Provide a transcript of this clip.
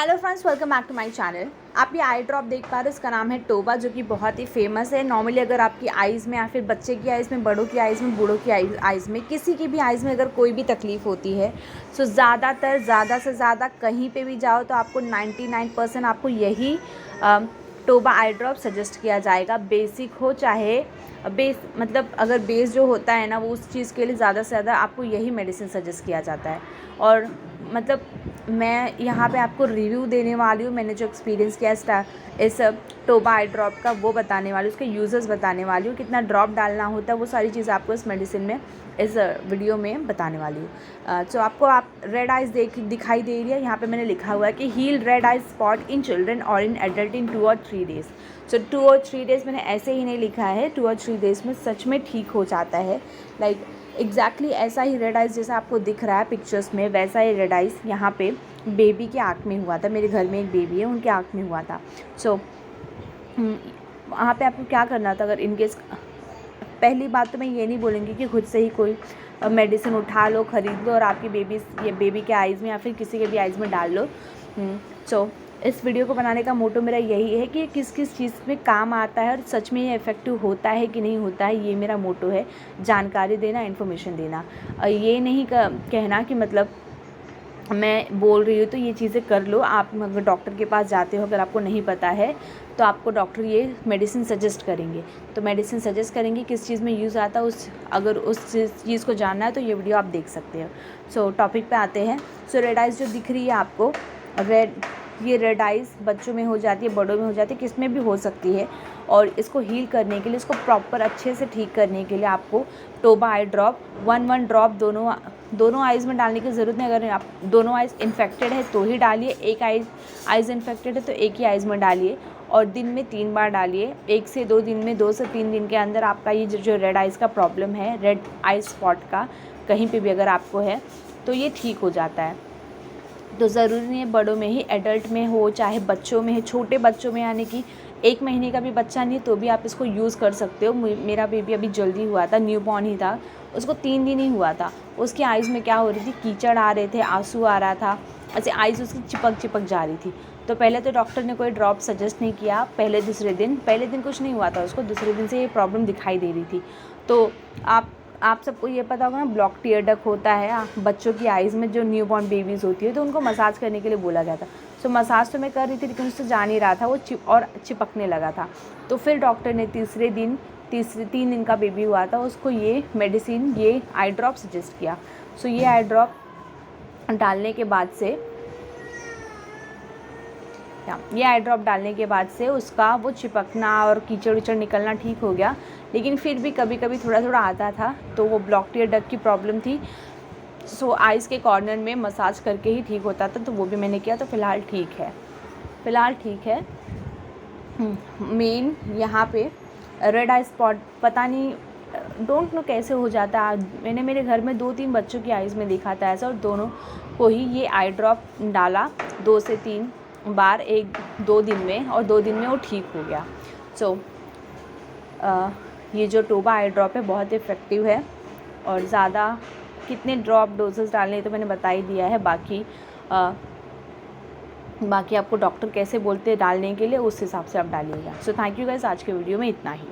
Hello friends, welcome back to my channel. आप ये आई drop देख पा रहे हो, इसका नाम है टोबा, जो कि बहुत ही फेमस है। नॉर्मली अगर आपकी आइज़ में या फिर बच्चे की आइज़ में, बड़ों की आइज़ में, बूढ़ों की आइज़ में, किसी की भी आइज़ में अगर कोई भी तकलीफ़ होती है, सो ज़्यादा से ज़्यादा कहीं पे भी जाओ तो आपको 99% आपको यही टोबा आई ड्रॉप सजेस्ट किया जाएगा। बेसिक हो चाहे मतलब अगर बेस जो होता है ना, वो उस चीज़ के लिए ज़्यादा से ज़्यादा आपको यही मेडिसिन सजेस्ट किया जाता है। और मतलब मैं यहाँ पे आपको रिव्यू देने वाली हूँ, मैंने जो एक्सपीरियंस किया इस टोबा आई ड्रॉप का वो बताने वाली हूँ, उसके यूज़र्स बताने वाली हूँ, कितना ड्रॉप डालना होता है, वो सारी चीज़ आपको इस मेडिसिन में इस वीडियो में बताने वाली हूँ। तो आपको आप रेड आइज़ दिखाई दे रही है, यहाँ पे मैंने लिखा हुआ है कि heal red eyes spot in children और इन एडल्ट इन 2 और 3 डेज़। सो 2 और 3 डेज़ मैंने ऐसे ही नहीं लिखा है, 2 और 3 डेज़ में सच में ठीक हो जाता है। लाइक एग्जैक्टली ऐसा ही रेड आइज़ जैसा आपको दिख रहा है पिक्चर्स में, वैसा ही रेड आइज़ यहाँ पे बेबी के आँख में हुआ था। मेरे घर में एक बेबी है, उनके आँख में हुआ था। सो वहाँ पे आपको क्या करना था, अगर इनकेस पहली बात तो मैं ये नहीं बोलूँगी कि खुद से ही कोई मेडिसिन उठा लो, ख़रीद लो और आपकी बेबी के आइज़ में या फिर किसी के भी आइज़ में डाल लो। सो इस वीडियो को बनाने का मोटो मेरा यही है कि किस किस चीज़ में काम आता है और सच में ये इफ़ेक्टिव होता है कि नहीं होता है, ये मेरा मोटो है। जानकारी देना, इन्फॉर्मेशन देना, ये नहीं कहना कि मतलब मैं बोल रही हूँ तो ये चीज़ें कर लो। आप अगर डॉक्टर के पास जाते हो, अगर आपको नहीं पता है तो आपको डॉक्टर ये मेडिसिन सजेस्ट करेंगे, तो मेडिसिन सजेस्ट करेंगे किस चीज़ में यूज़ आता है, अगर उस चीज़ को जानना है तो ये वीडियो आप देख सकते हो। सो टॉपिक पे आते हैं। सो रेड आइज़ जो दिख रही है आपको, ये रेड आइज़ बच्चों में हो जाती है, बड़ों में हो जाती है, किस में भी हो सकती है। और इसको हील करने के लिए, इसको प्रॉपर अच्छे से ठीक करने के लिए आपको टोबा आई ड्रॉप 1 ड्रॉप दोनों आइज़ में डालने की ज़रूरत नहीं। अगर आप दोनों आइज़ इन्फेक्टेड है तो ही डालिए, एक आइज़ इन्फेक्टेड है तो एक ही आइज़ में डालिए, और दिन में 3 बार डालिए। 1 से 2 दिन में, 2 से 3 दिन के अंदर आपका ये जो रेड आइज़ का प्रॉब्लम है, रेड आई स्पॉट का कहीं पे भी अगर आपको है तो ये ठीक हो जाता है। तो ज़रूरी नहीं है बड़ों में ही, एडल्ट में हो चाहे बच्चों में है, छोटे बच्चों में, यानी कि 1 महीने का भी बच्चा नहीं तो भी आप इसको यूज़ कर सकते हो। मेरा बेबी अभी जल्दी हुआ था, न्यू बॉर्न ही था, उसको 3 दिन ही हुआ था। उसकी आइज़ में क्या हो रही थी, कीचड़ आ रहे थे, आंसू आ रहा था, ऐसे आइज़ उसकी चिपक जा रही थी। तो पहले तो डॉक्टर ने कोई ड्रॉप सजेस्ट नहीं किया। पहले दिन कुछ नहीं हुआ था उसको, दूसरे दिन से ये प्रॉब्लम दिखाई दे रही थी। तो आप सबको ये पता होगा ना, ब्लॉक टीयर डक्ट होता है बच्चों की आइज़ में, जो न्यू बॉर्न बेबीज़ होती है, तो उनको मसाज करने के लिए बोला गया था। सो मसाज तो मैं कर रही थी लेकिन उससे जा नहीं रहा था, वो चिपकने लगा था। तो फिर डॉक्टर ने 3 दिन का बेबी हुआ था, उसको ये मेडिसिन, ये आई ड्रॉप सजेस्ट किया। सो ये आई ड्रॉप डालने के बाद से उसका वो चिपकना और कीचड़ निकलना ठीक हो गया। लेकिन फिर भी कभी कभी थोड़ा आता था, तो वो ब्लॉक टीयर डक्ट की प्रॉब्लम थी। सो आइज़ के कॉर्नर में मसाज करके ही ठीक होता था, तो वो भी मैंने किया, तो फ़िलहाल ठीक है। मेन यहाँ पे रेड आई स्पॉट पता नहीं, डोंट नो कैसे हो जाता है। मैंने मेरे घर में 2-3 बच्चों की आइज़ में देखा था ऐसा, और दोनों को ही ये आई ड्रॉप डाला 2 से 3 बार 1-2 दिन में, और 2 दिन में वो ठीक हो गया। सो ये जो टोबा आई ड्रॉप है बहुत इफ़ेक्टिव है, और ज़्यादा कितने ड्रॉप डोजेस डालने तो मैंने बता ही दिया है। बाकी आपको डॉक्टर कैसे बोलते हैं डालने के लिए, उस हिसाब से आप डालिएगा। सो थैंक यू गाइस, आज के वीडियो में इतना ही।